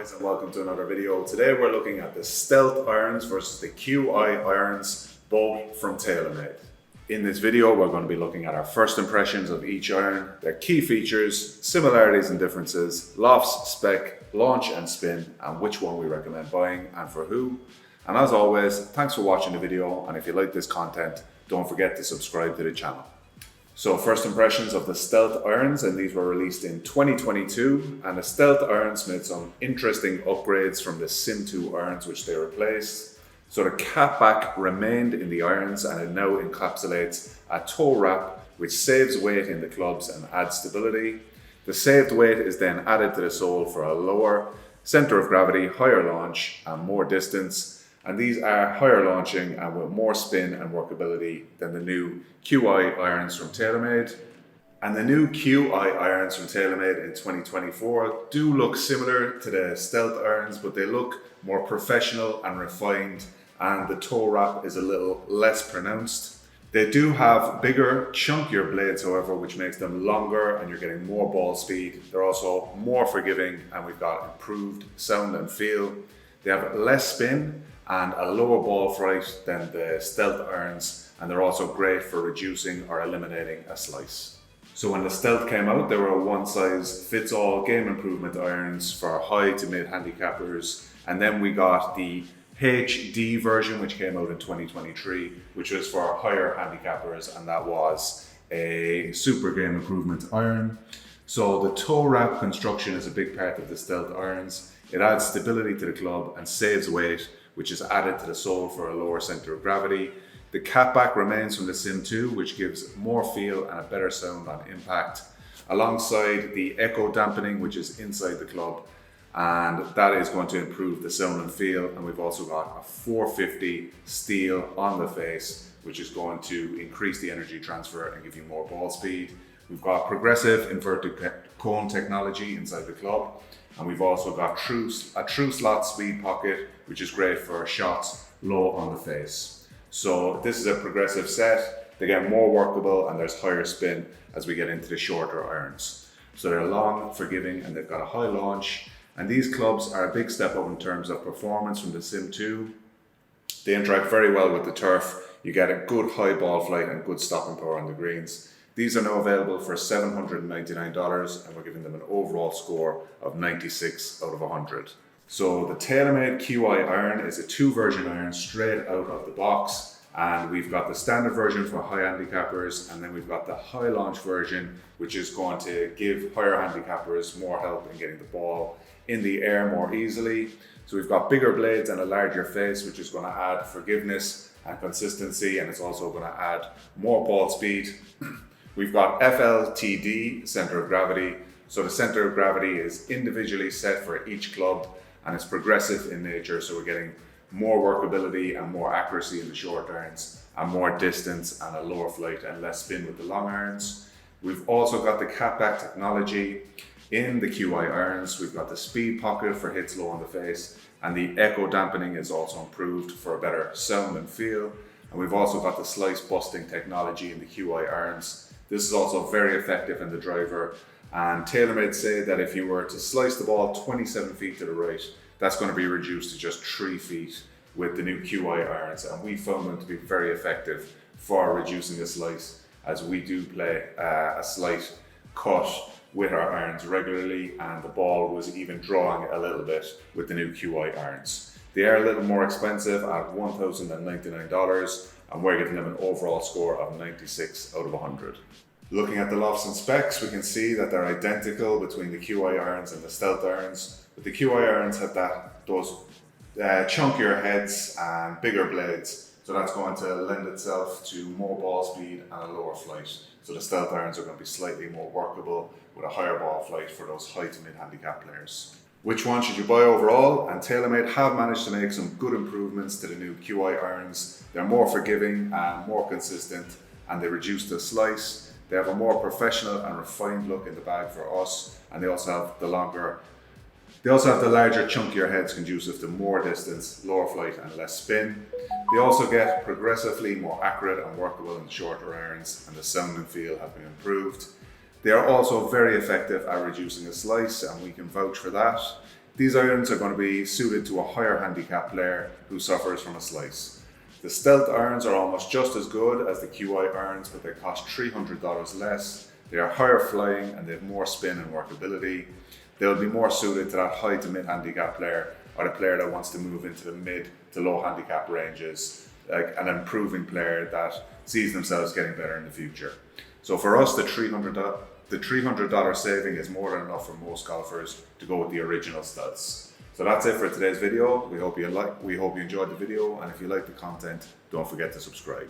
guys, and welcome to another video. Today we're looking at the Stealth irons versus the QI irons, both from Taylormade. In this video we're going to be looking at our first impressions of each iron, their key features, similarities and differences, lofts, spec, launch and spin, and which one we recommend buying and for who. And as always, thanks for watching the video, and if you like this content, don't forget to subscribe to the channel. So first impressions of the Stealth irons, and these were released in 2022, and the Stealth irons made some interesting upgrades from the Sim 2 irons which they replaced. So the cap back remained in the irons, and it now encapsulates a toe wrap which saves weight in the clubs and adds stability. The saved weight is then added to the sole for a lower center of gravity, higher launch and more distance. And these are higher launching and with more spin and workability than the new QI irons from Taylormade. And the new QI irons from Taylormade in 2024 do look similar to the Stealth irons, but they look more professional and refined, and the toe wrap is a little less pronounced. They do have bigger, chunkier blades, however, which makes them longer and you're getting more ball speed. They're also more forgiving, and we've got improved sound and feel. They have less spin and a lower ball flight than the Stealth irons, and they're also great for reducing or eliminating a slice. So when the Stealth came out, they were one-size-fits-all game improvement irons for high to mid-handicappers, and then we got the HD version, which came out in 2023, which was for higher handicappers, and that was a super game improvement iron. So the toe wrap construction is a big part of the Stealth irons. It adds stability to the club and saves weight, which is added to the sole for a lower center of gravity. The cap back remains from the Sim 2, which gives more feel and a better sound on impact, alongside the echo dampening, which is inside the club, and that is going to improve the sound and feel. And we've also got a 450 steel on the face, which is going to increase the energy transfer and give you more ball speed. We've got progressive inverted cone technology inside the club, and we've also got a true slot speed pocket, which is great for shots low on the face. So this is a progressive set. They get more workable and there's higher spin as we get into the shorter irons. So they're long, forgiving, and they've got a high launch. And these clubs are a big step up in terms of performance from the Sim 2. They interact very well with the turf. You get a good high ball flight and good stopping power on the greens. These are now available for $799, and we're giving them an overall score of 96 out of 100. So the Taylormade QI iron is a two-version iron straight out of the box, and we've got the standard version for high handicappers, and then we've got the high launch version, which is going to give higher handicappers more help in getting the ball in the air more easily. So we've got bigger blades and a larger face, which is going to add forgiveness and consistency, and it's also going to add more ball speed. We've got FLTD, center of gravity. So the center of gravity is individually set for each club, and it's progressive in nature. So we're getting more workability and more accuracy in the short irons, and more distance and a lower flight and less spin with the long irons. We've also got the cap back technology in the QI irons. We've got the speed pocket for hits low on the face, and the echo dampening is also improved for a better sound and feel. And we've also got the slice busting technology in the QI irons. This is also very effective in the driver, and Taylormade say that if you were to slice the ball 27 feet to the right, that's going to be reduced to just 3 feet with the new QI irons, and we found them to be very effective for reducing the slice, as we do play a slight cut with our irons regularly, and the ball was even drawing a little bit with the new QI irons. They are a little more expensive at $1,099, and we're giving them an overall score of 96 out of 100. Looking at the lofts and specs, we can see that they're identical between the QI irons and the Stealth irons, but the QI irons have those chunkier heads and bigger blades, so that's going to lend itself to more ball speed and a lower flight. So the Stealth irons are going to be slightly more workable with a higher ball flight for those high to mid-handicap players. Which one should you buy overall? And Taylormade have managed to make some good improvements to the new QI irons. They're more forgiving and more consistent, and they reduce the slice. They have a more professional and refined look in the bag for us, and they also have the larger, chunkier heads conducive to more distance, lower flight and less spin. They also get progressively more accurate and workable in the shorter irons, and the sound and feel have been improved. They are also very effective at reducing a slice, and we can vouch for that. These irons are going to be suited to a higher handicap player who suffers from a slice. The Stealth irons are almost just as good as the QI irons, but they cost $300 less. They are higher flying and they have more spin and workability. They'll be more suited to that high to mid handicap player, or the player that wants to move into the mid to low handicap ranges, like an improving player that sees themselves getting better in the future. So for us, the $300 saving is more than enough for most golfers to go with the original studs. So that's it for today's video. We hope you enjoyed the video, and if you like the content, don't forget to subscribe.